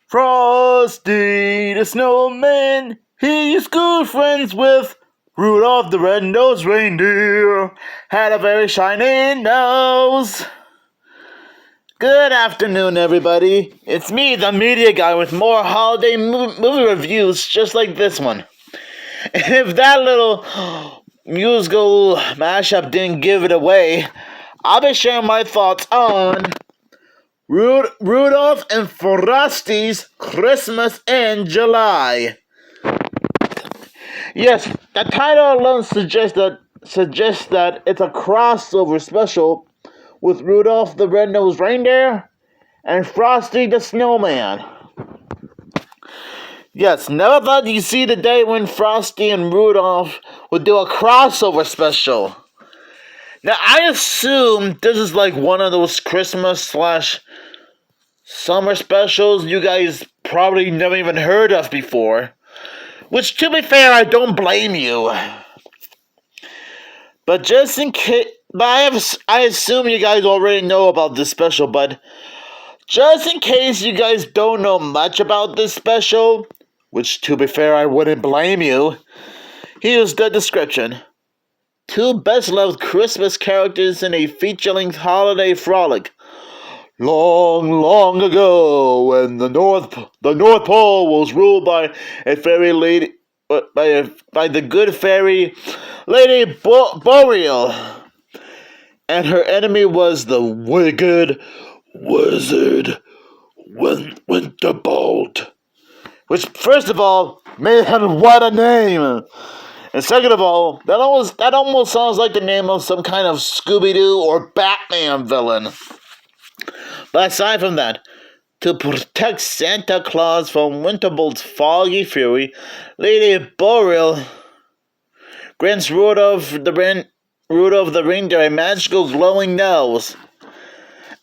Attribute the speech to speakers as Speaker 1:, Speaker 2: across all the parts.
Speaker 1: Frosty the Snowman, he's good friends with Rudolph the Red-Nosed Reindeer, had a very shiny nose. Good afternoon, everybody. It's me, the media guy, with more holiday movie reviews just like this one. And if that little musical mashup didn't give it away, I'll be sharing my thoughts on Rudolph and Frosty's Christmas in July. Yes, the title alone suggests that it's a crossover special with Rudolph the Red-Nosed Reindeer and Frosty the Snowman. Yes, never thought you'd see the day when Frosty and Rudolph would do a crossover special. Now, I assume this is like one of those Christmas/summer specials you guys probably never even heard of before. Which, to be fair, I don't blame you. But just in case, I assume you guys already know about this special, but just in case you guys don't know much about this special, which, to be fair, I wouldn't blame you, here's the description. Two best-loved Christmas characters in a feature-length holiday frolic. Long, long ago, when the North Pole was ruled by a fairy lady, by the good fairy Lady Boreal, and her enemy was the wicked wizard Winterbolt. Which, first of all, man, what a name! And second of all, that almost sounds like the name of some kind of Scooby-Doo or Batman villain. But aside from that, to protect Santa Claus from Winterbolt's foggy fury, Lady Boreal grants Rudolph the Reindeer a magical glowing nose.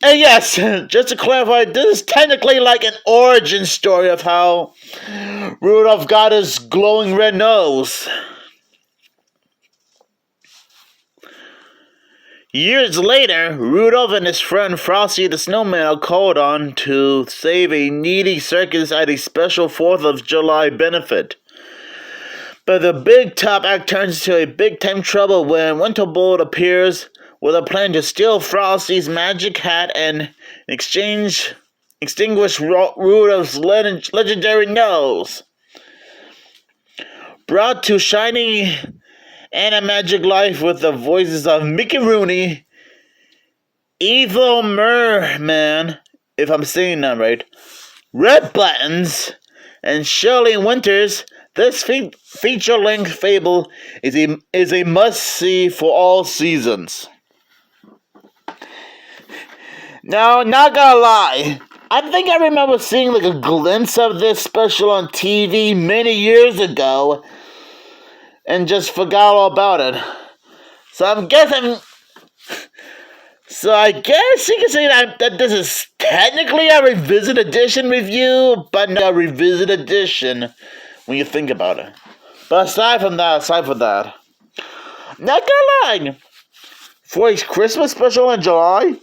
Speaker 1: And yes, just to clarify, this is technically like an origin story of how Rudolph got his glowing red nose. Years later, Rudolph and his friend Frosty the Snowman are called on to save a needy circus at a special 4th of July benefit. But the big top act turns into a big-time trouble when Winterbolt appears with a plan to steal Frosty's magic hat and extinguish Rudolph's legendary nose. Brought to shining animagic life with the voices of Mickey Rooney, Evil Merman, if I'm saying that right, Red Buttons, and Shirley Winters, this feature-length fable is a must-see for all seasons. Now, not gonna lie, I think I remember seeing like a glimpse of this special on TV many years ago, and just forgot all about it. So I guess you can say that this is technically a revisit edition review, but not a revisit edition when you think about it. But aside from that, not gonna lie, for a Christmas special in July,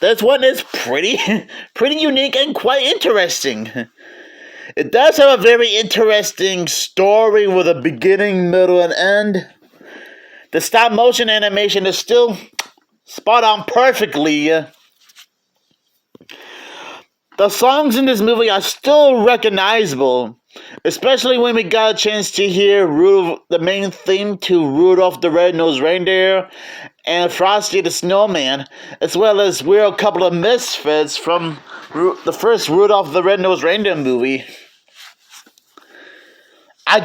Speaker 1: this one is pretty unique and quite interesting. It does have a very interesting story with a beginning, middle, and end. The stop-motion animation is still spot on perfectly. The songs in this movie are still recognizable, especially when we got a chance to hear the main theme to Rudolph the Red-Nosed Reindeer and Frosty the Snowman, as well as We're a Couple of Misfits from the first Rudolph the Red-Nosed Reindeer movie. I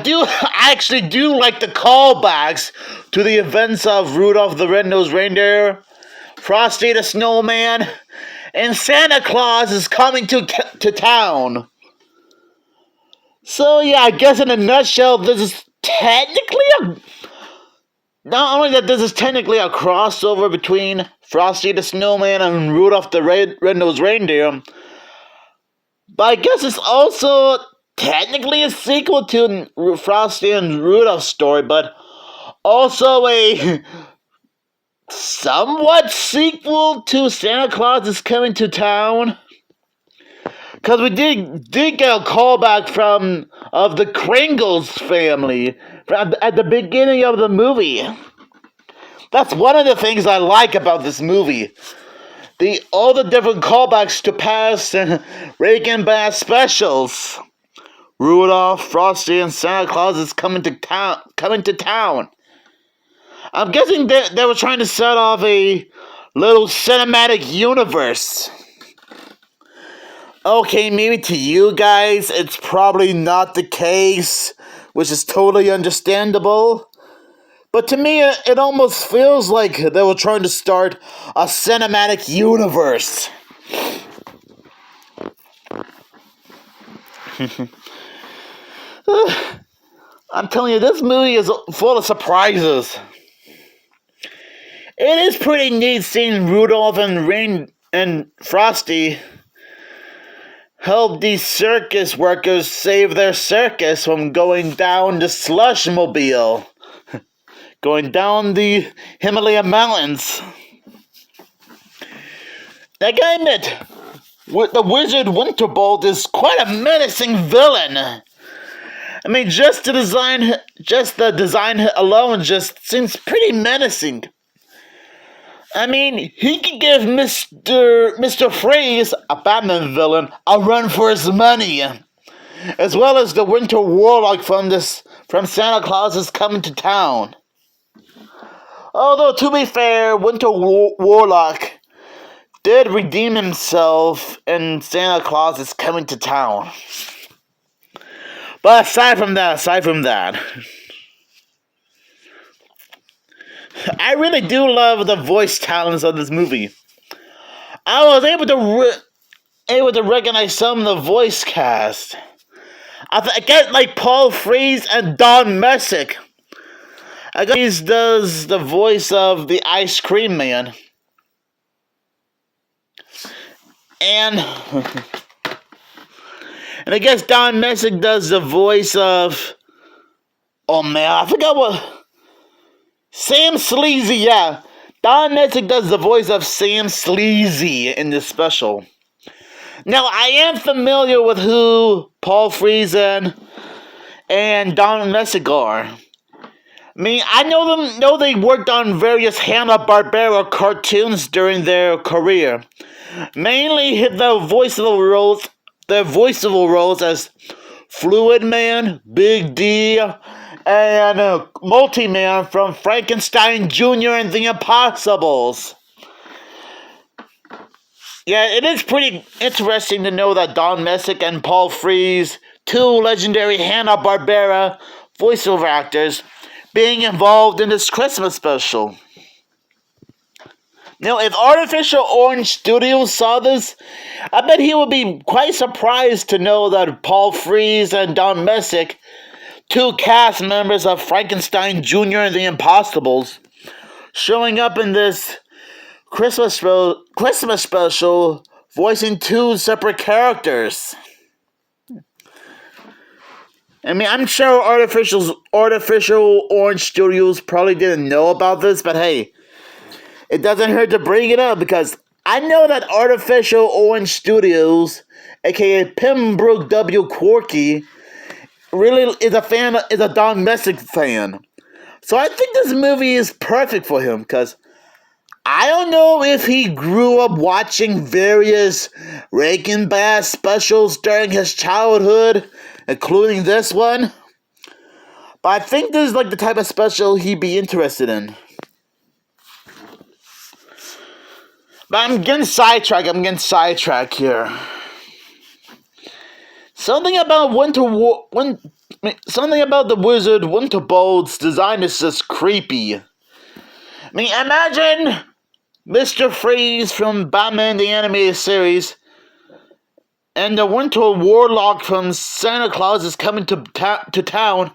Speaker 1: actually do like the callbacks to the events of Rudolph the Red-Nosed Reindeer, Frosty the Snowman, and Santa Claus is coming to town. So yeah, I guess in a nutshell, this is technically not only that this is technically a crossover between Frosty the Snowman and Rudolph the Red-Nosed Reindeer, but I guess it's also technically a sequel to Frosty and Rudolph's story, but also a somewhat sequel to Santa Claus is Coming to Town. Because we did get a callback from of the Kringles family at the beginning of the movie. That's one of the things I like about this movie. All the different callbacks to past and Reagan Bass specials. Rudolph, Frosty, and Santa Claus is coming to town. I'm guessing they were trying to set off a little cinematic universe. Okay, maybe to you guys, it's probably not the case, which is totally understandable. But to me, it almost feels like they were trying to start a cinematic universe. I'm telling you, this movie is full of surprises. It is pretty neat seeing Rudolph and Frosty help these circus workers save their circus from going down the slushmobile. Going down the Himalayan mountains. I gotta admit, the wizard Winterbolt is quite a menacing villain. I mean, just the design alone just seems pretty menacing. I mean, he could give Mr. Freeze, a Batman villain, a run for his money, as well as the Winter Warlock from Santa Claus is Coming to Town. Although, to be fair, Winter Warlock did redeem himself in Santa Claus is Coming to Town. But aside from that, I really do love the voice talents of this movie. I was able to recognize some of the voice cast. I get like Paul Frees and Don Messick. I guess he does the voice of the Ice Cream Man. And I guess Don Messick does the voice of... Oh man, I forgot what... Sam Sleazy, yeah. Don Messick does the voice of Sam Sleazy in this special. Now, I am familiar with who Paul Frees and Don Messick are. I mean, I know they worked on various Hanna-Barbera cartoons during their career. Mainly their voiceover roles as Fluid Man, Big D, and Multi-Man from Frankenstein Jr. and The Impossibles. Yeah, it is pretty interesting to know that Don Messick and Paul Frees, two legendary Hanna-Barbera voiceover actors, being involved in this Christmas special. Now, if Artificial Orange Studios saw this, I bet he would be quite surprised to know that Paul Frees and Don Messick, two cast members of Frankenstein Jr. and The Impossibles, showing up in this Christmas special, voicing two separate characters. I mean, I'm sure Artificial Orange Studios probably didn't know about this, but hey, it doesn't hurt to bring it up because I know that Artificial Orange Studios, aka Pembroke W. Corky, really is a Don Messick fan. So I think this movie is perfect for him because I don't know if he grew up watching various Rankin Bass specials during his childhood, including this one. But I think this is like the type of special he'd be interested in. But I'm getting sidetracked here. Something about the wizard Winterbolt's design is just creepy. I mean, imagine Mr. Freeze from Batman the Animated Series and the Winter Warlock from Santa Claus is Coming to Town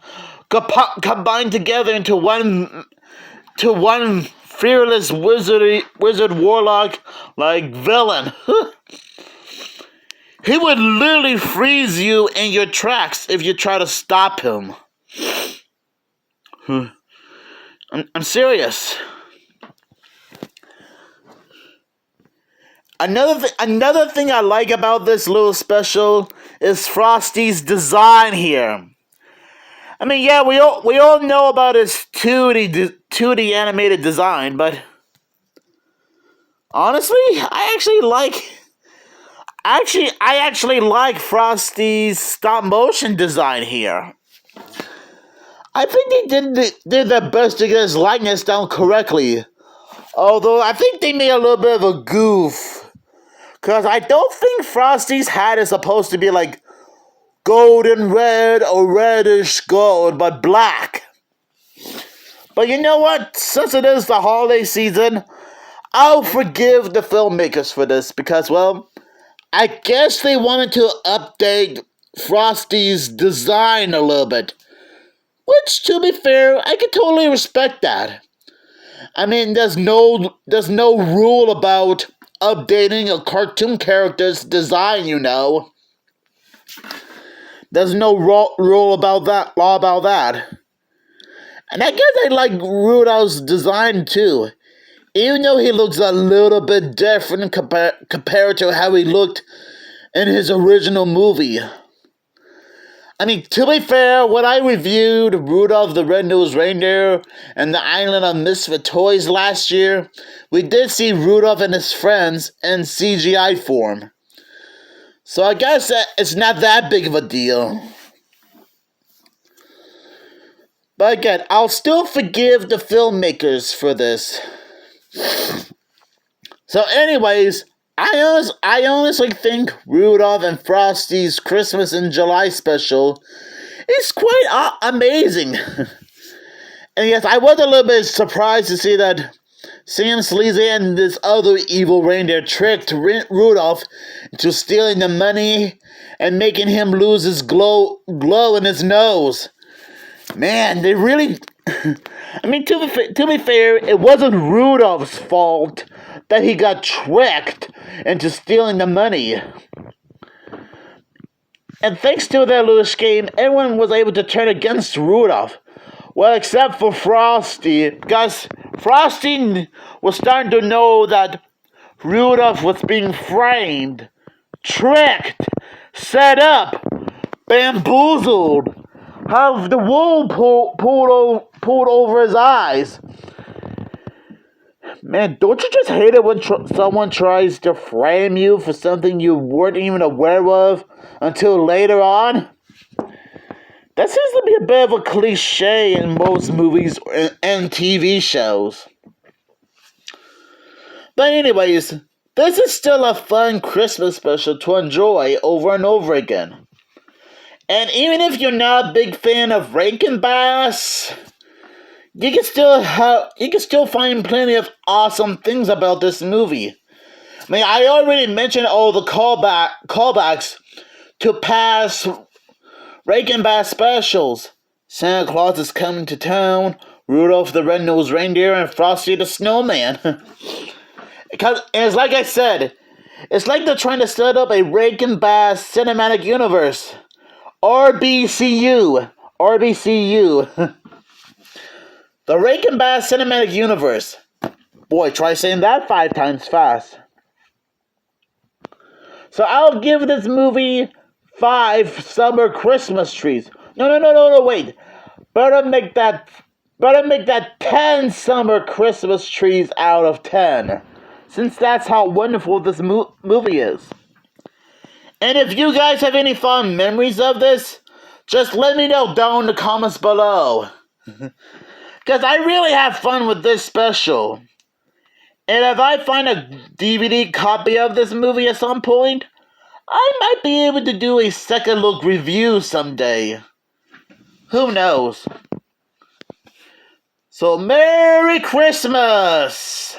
Speaker 1: combined together into one fearless wizard warlock like villain. He would literally freeze you in your tracks if you try to stop him. I'm serious. Another thing I like about this little special is Frosty's design here. I mean, yeah, we all know about his 2D animated design, but honestly, I actually like Frosty's stop motion design here. I think they did their best to get his likeness down correctly. Although I think they made a little bit of a goof. Because I don't think Frosty's hat is supposed to be like golden red or reddish gold, but black. But you know what? Since it is the holiday season, I'll forgive the filmmakers for this because, well, I guess they wanted to update Frosty's design a little bit. Which, to be fair, I can totally respect that. I mean, there's no rule about updating a cartoon character's design, you know. There's no law about that. And I guess I like Rudolph's design too. Even though he looks a little bit different compared to how he looked in his original movie. I mean, to be fair, when I reviewed Rudolph the Red-Nosed Reindeer and the Island of Misfit Toys last year, we did see Rudolph and his friends in CGI form. So I guess that it's not that big of a deal. But again, I'll still forgive the filmmakers for this. So anyways, I honestly think Rudolph and Frosty's Christmas in July special is quite amazing. And yes, I was a little bit surprised to see that Sam Sleazy and this other evil reindeer tricked Rudolph into stealing the money and making him lose his glow in his nose. Man, they really... I mean, to be fair, it wasn't Rudolph's fault that he got tricked into stealing the money. And thanks to their little scheme, everyone was able to turn against Rudolph. Well, except for Frosty, because Frosty was starting to know that Rudolph was being framed, tricked, set up, bamboozled, have the wool pulled over his eyes. Man, don't you just hate it when someone tries to frame you for something you weren't even aware of until later on? That seems to be a bit of a cliche in most movies and TV shows. But anyways, this is still a fun Christmas special to enjoy over and over again. And even if you're not a big fan of Rankin Bass, you can still find plenty of awesome things about this movie. I mean, I already mentioned all the callbacks to past Rankin Bass specials. Santa Claus is Coming to Town, Rudolph the Red-Nosed Reindeer, and Frosty the Snowman. Because it's like I said, it's like they're trying to set up a Rankin Bass cinematic universe. RBCU. The Rankin Bass Cinematic Universe. Boy, try saying that 5 times fast. So I'll give this movie 5 summer Christmas trees. No, wait. Better make that 10 summer Christmas trees out of 10. Since that's how wonderful this movie is. And if you guys have any fond memories of this, just let me know down in the comments below. Because I really have fun with this special. And if I find a DVD copy of this movie at some point, I might be able to do a second look review someday. Who knows? So, Merry Christmas!